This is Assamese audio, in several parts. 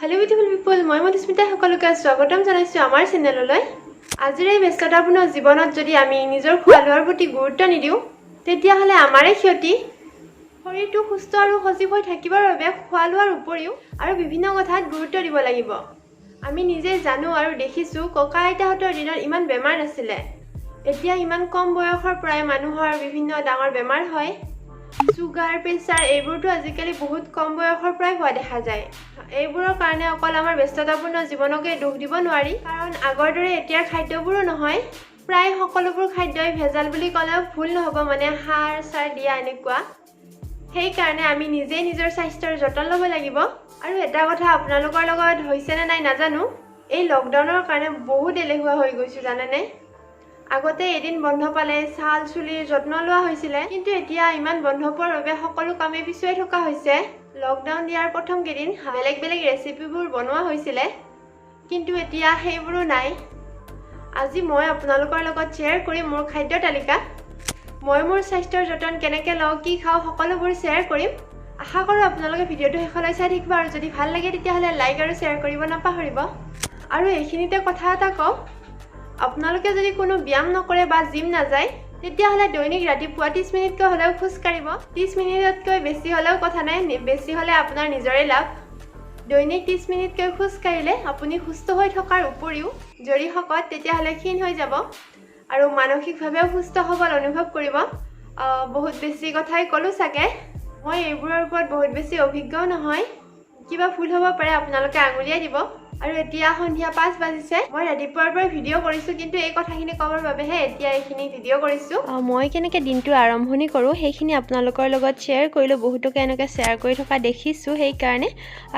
Hello beautiful people, মই Madhusmita সকলোকে স্বাগতম জনাইছো আমাৰ চেনেললৈ। আজিৰ এই ব্যস্ততাপূৰ্ণ জীৱনত যদি আমি নিজৰ খোৱা লোৱাৰ প্ৰতি গুৰুত্ব নিদিও, তেতিয়া হলে আমাৰে ক্ষতি। শৰীৰটো সুস্থ আৰু সজীৱ হৈ থাকিবৰ বাবে খোৱা লোৱাৰ উপৰিও আৰু বিভিন্ন কথাত গুৰুত্ব দিব লাগিব। আমি নিজে জানো আৰু দেখিছো ককা আইতাহঁতৰ দিনত ইমান বেমাৰ নাছিলে। এতিয়া ইমান কম বয়সৰ পৰাই মানুহৰ বিভিন্ন ডাঙৰ বেমাৰ হয়। সুগাৰ প্ৰেছাৰ এইবোৰটো আজিকালি বহুত কম বয়সৰ পৰাই হোৱা দেখা যায়। এইবোৰৰ কাৰণে অকল আমাৰ ব্যস্ততাপূৰ্ণ জীৱনকে দুখ দিব নোৱাৰি, কাৰণ আগৰ দৰে এতিয়াৰ খাদ্যবোৰো নহয়। প্ৰায় সকলোবোৰ খাদ্যই ভেজাল বুলি ক'লেও ভুল নহ'ব, মানে সাৰ চাৰ দিয়া এনেকুৱা। সেইকাৰণে আমি নিজে নিজৰ স্বাস্থ্যৰ যতন ল'ব লাগিব। আৰু এটা কথা আপোনালোকৰ লগত হৈছে নে নাই নাজানো, এই লকডাউনৰ কাৰণে বহুত এলেহুৱা হৈ গৈছো জানেনে। আগতে এদিন বন্ধ পালে ছাল চুলিৰ যত্ন লোৱা হৈছিলে, কিন্তু এতিয়া ইমান বন্ধ পোৱাৰ বাবে সকলো কামে পিছুৱাই থকা হৈছে। লকডাউন দিয়াৰ প্ৰথম কেইদিন বেলেগ বেলেগ ৰেচিপিবোৰ বনোৱা হৈছিলে, কিন্তু এতিয়া সেইবোৰো নাই। আজি মই আপোনালোকৰ লগত শ্বেয়াৰ কৰিম মোৰ খাদ্য তালিকা। মই মোৰ স্বাস্থ্যৰ যতন কেনেকৈ লওঁ, কি খাওঁ, সকলোবোৰ শ্বেয়াৰ কৰিম। আশা কৰোঁ আপোনালোকে ভিডিঅ'টো শেষলৈ চাই থাকিব, আৰু যদি ভাল লাগে তেতিয়াহ'লে লাইক আৰু শ্বেয়াৰ কৰিব নাপাহৰিব। আৰু এইখিনিতে কথা এটা কওঁ, আপোনালোকে যদি কোনো ব্যায়াম নকৰে বা জিম নাযায়, তেতিয়াহ'লে দৈনিক ৰাতিপুৱা 30 মিনিটকৈ হ'লেও খোজ কাঢ়িব। 30 মিনিটতকৈ বেছি হ'লেও কথা নাই, বেছি হ'লে আপোনাৰ নিজৰে লাভ। দৈনিক 30 মিনিটকৈ খোজ কাঢ়িলে আপুনি সুস্থ হৈ থকাৰ উপৰিও যদি শকত তেতিয়াহ'লে ক্ষীণ হৈ যাব, আৰু মানসিকভাৱেও সুস্থ সবল অনুভৱ কৰিব। বহুত বেছি কথাই ক'লোঁ চাগে। মই এইবোৰৰ ওপৰত বহুত বেছি অভিজ্ঞও নহয়, কিবা ভুল হ'ব পাৰে আপোনালোকে আঙুলিয়াই দিব। আৰু এতিয়া সন্ধিয়া 5 বাজিছে। মই ৰাতিপুৱাৰ পৰা ভিডিঅ' কৰিছোঁ, কিন্তু এই কথাখিনি ক'বৰ বাবেহে এতিয়া এইখিনি ভিডিঅ' কৰিছোঁ। মই কেনেকৈ দিনটো আৰম্ভণি কৰোঁ সেইখিনি আপোনালোকৰ লগত শ্বেয়াৰ কৰিলোঁ। বহুতোকে এনেকৈ শ্বেয়াৰ কৰি থকা দেখিছোঁ, সেইকাৰণে।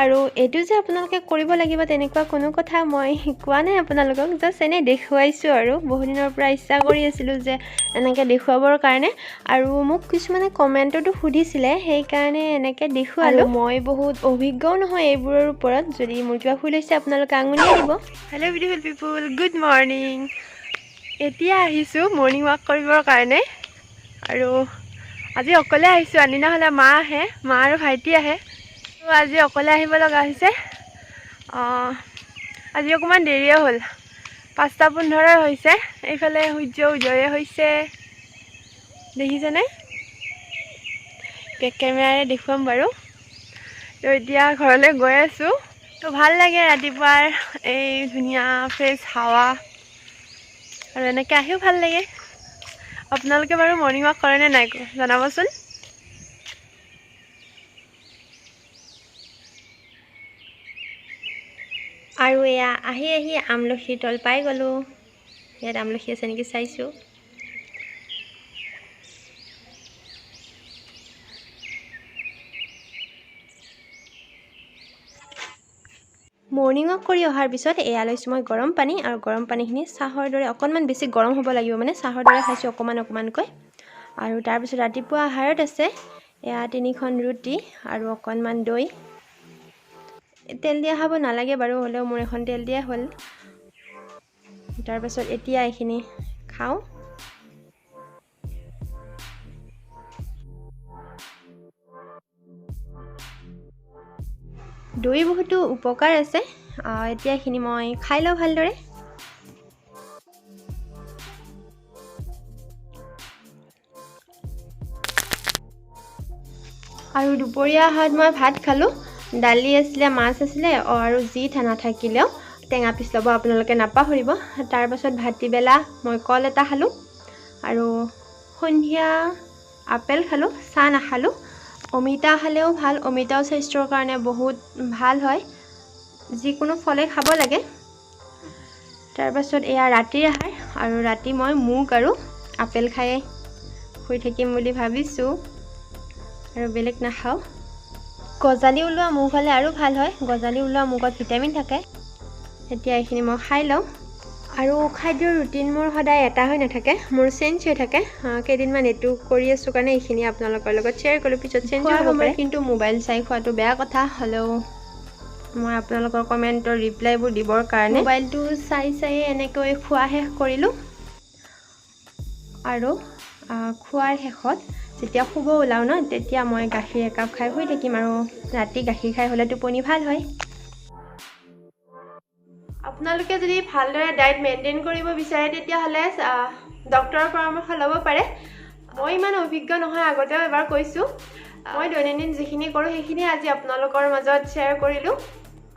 আৰু এইটো যে আপোনালোকে কৰিব লাগিব তেনেকুৱা কোনো কথা মই কোৱা নাই আপোনালোকক, জাষ্ট এনেই দেখুৱাইছোঁ। আৰু বহুদিনৰ পৰা ইচ্ছা কৰি আছিলোঁ যে এনেকৈ দেখুৱাবৰ কাৰণে, আৰু মোক কিছুমানে কমেণ্টতো সুধিছিলে, সেইকাৰণে এনেকৈ দেখুৱালোঁ। মই বহুত অভিজ্ঞও নহয় এইবোৰৰ ওপৰত, যদি মোৰ কিবা ভুল হৈছে আপোনালোকে আঙুলিয়াই দিব। হেল্ল' বিউটিফুল পিপুল, গুড মৰ্ণিং। এতিয়া আহিছোঁ মৰ্ণিং ৱাক কৰিবৰ কাৰণে, আৰু আজি অকলে আহিছোঁ। আনদিনা হ'লে মা আহে, মা আৰু ভাইটি আহে, তো আজি অকলে আহিব লগা হৈছে। আজি অকণমান দেৰিয়ে হ'ল, 5:15 হৈছে। এইফালে সূৰ্য উদয়ে হৈছে, দেখিছেনে? বেক কেমেৰাৰে দেখুৱাম বাৰু। তো এতিয়া ঘৰলৈ গৈ আছোঁ। তো ভাল লাগে ৰাতিপুৱাৰ এই ধুনীয়া ফ্ৰেছ হাৱা, আৰু এনেকৈ আহিও ভাল লাগে। আপোনালোকে বাৰু মৰ্ণিং ৱাক কৰেনে নাই জনাবচোন। আৰু এয়া আহি আহি আমলখিৰ তল পাই গ'লোঁ। ইয়াত আমলখি আছে নেকি চাইছোঁ। মৰ্ণিং ৱাক কৰি অহাৰ পিছত এয়া লৈছোঁ মই গৰম পানী, আৰু গৰম পানীখিনি চাহৰ দৰে অকণমান বেছি গৰম হ'ব লাগিব, মানে চাহৰ দৰে খাইছোঁ অকণমানকৈ। আৰু তাৰপিছত ৰাতিপুৱা আহাৰত আছে এয়া 3খন ৰুটি আৰু অকণমান দৈ। তেল দিয়া খাব নালাগে বাৰু, হ'লেও মোৰ এখন তেল দিয়া হ'ল। তাৰপাছত এতিয়া এইখিনি খাওঁ। দৈ বহুতো উপকাৰ আছে, এতিয়া এইখিনি মই খাই লওঁ ভালদৰে। আৰু দুপৰীয়া আহাৰত মই ভাত খালোঁ, দালি আছিলে, মাছ আছিলে, আৰু যি নাথাকিলেও টেঙা পিচ ল'ব আপোনালোকে নাপাহৰিব। তাৰপাছত ভাটিবেলা মই কল এটা খালোঁ, আৰু সন্ধিয়া আপেল খালোঁ, চাহ নাখালোঁ। অমিতা খালেও ভাল, অমিতাও স্বাস্থ্যৰ কাৰণে বহুত ভাল হয়, যিকোনো ফলে খাব লাগে। তাৰপাছত এয়া ৰাতিৰ আহাৰ, আৰু ৰাতি মই মুগ আৰু আপেল খাই শুই থাকিম বুলি ভাবিছোঁ, আৰু বেলেগ নাখাওঁ। গজালি ওলোৱা মুগ হ'লে আৰু ভাল হয়, গজালি ওলোৱা মুগত ভিটামিন থাকে। এতিয়া এইখিনি মই খাই লওঁ। আৰু খাদ্যৰ ৰুটিন মোৰ সদায় এটা হৈ নাথাকে, মোৰ চেঞ্জ হৈ থাকে। কেইদিনমান এইটো কৰি আছোঁ কাৰণে এইখিনি আপোনালোকৰ লগত শ্বেয়াৰ কৰিলোঁ, পিছত চেঞ্জ হ'ব পাৰে। কিন্তু মোবাইল চাই খোৱাটো বেয়া কথা, হ'লেও মই আপোনালোকৰ কমেণ্টৰ ৰিপ্লাইবোৰ দিবৰ কাৰণে মোবাইলটো চাই এনেকৈ খোৱা শেষ কৰিলোঁ। আৰু খোৱাৰ শেষত যেতিয়া শুব ওলাওঁ ন, তেতিয়া মই গাখীৰ একাপ খাই শুই থাকিম, আৰু ৰাতি গাখীৰ খাই হ'লে টোপনি ভাল হয়। আপোনালোকে যদি ভালদৰে ডায়েট মেইনটেইন কৰিব বিচাৰে তেতিয়াহ'লে ডক্টৰৰ পৰামৰ্শ ল'ব পাৰে মই ইমান অভিজ্ঞ নহয় আগতেও এবাৰ কৈছোঁ মই দৈনন্দিন যিখিনি কৰোঁ সেইখিনি আজি আপোনালোকৰ মাজত শ্বেয়াৰ কৰিলোঁ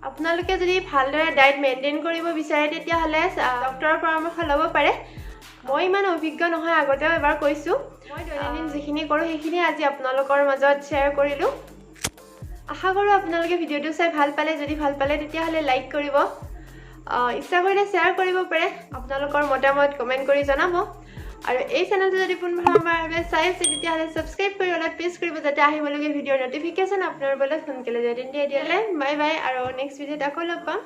আপোনালোকে যদি ভালদৰে ডায়েট মেইনটেইন কৰিব বিচাৰে তেতিয়াহ'লে ডক্টৰৰ পৰামৰ্শ ল'ব পাৰে মই ইমান অভিজ্ঞ নহয় আগতেও এবাৰ কৈছোঁ মই দৈনন্দিন যিখিনি কৰোঁ সেইখিনি আজি আপোনালোকৰ মাজত শ্বেয়াৰ কৰিলোঁ আশা কৰোঁ আপোনালোকে ভিডিঅ'টো চাই ভাল পালে যদি ভাল পালে তেতিয়াহ'লে লাইক কৰিব ইচ্ছা কৰিলে শ্বেয়াৰ কৰিব পাৰে আপোনালোকৰ মতামত কমেণ্ট কৰি জনাব আৰু এই চেনেলটো যদি পোনপ্ৰথমবাৰ চাই আছে তেতিয়াহ'লে ছাবস্ক্ৰাইব কৰি অলপ প্ৰেছ কৰিব যাতে আহিবলগীয়া ভিডিঅ'ৰ নটিফিকেশ্যন আপোনাৰ মোবাইলত সোনকালে যাতে দিয়ালে বাই বাই আৰু নেক্সট ভিডিঅ'ত আকৌ লগ পাম